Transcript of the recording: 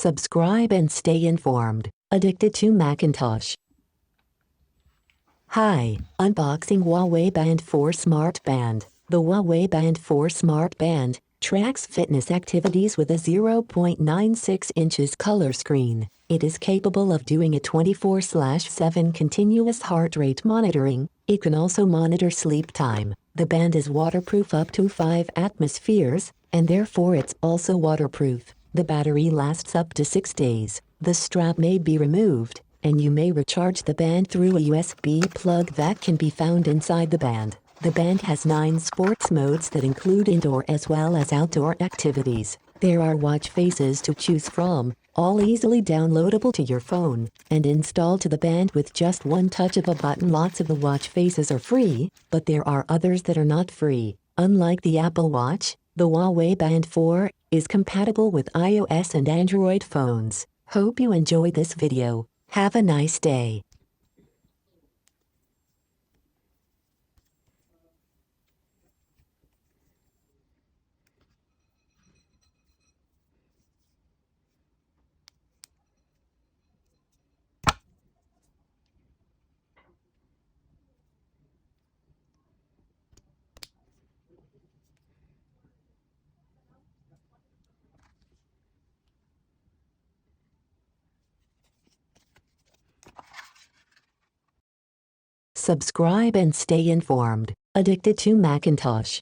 Subscribe and stay informed. Addicted to Macintosh. Hi, unboxing Huawei Band 4 Smart Band. The Huawei Band 4 Smart Band tracks fitness activities with a 0.96 inches color screen. It is capable of doing a 24/7 continuous heart rate monitoring. It can also monitor sleep time. The band is waterproof up to 5 atmospheres, and therefore it's also waterproof. The battery lasts up to 6 days. The strap may be removed, and you may recharge the band through a USB plug that can be found inside the band. The band has 9 sports modes that include indoor as well as outdoor activities. There are watch faces to choose from, all easily downloadable to your phone and installed to the band with just one touch of a button. Lots of the watch faces are free, but there are others that are not free. Unlike the Apple Watch, the Huawei Band 4 is compatible with iOS and Android phones. Hope you enjoyed this video. Have a nice day. Subscribe and stay informed. Addicted to Macintosh.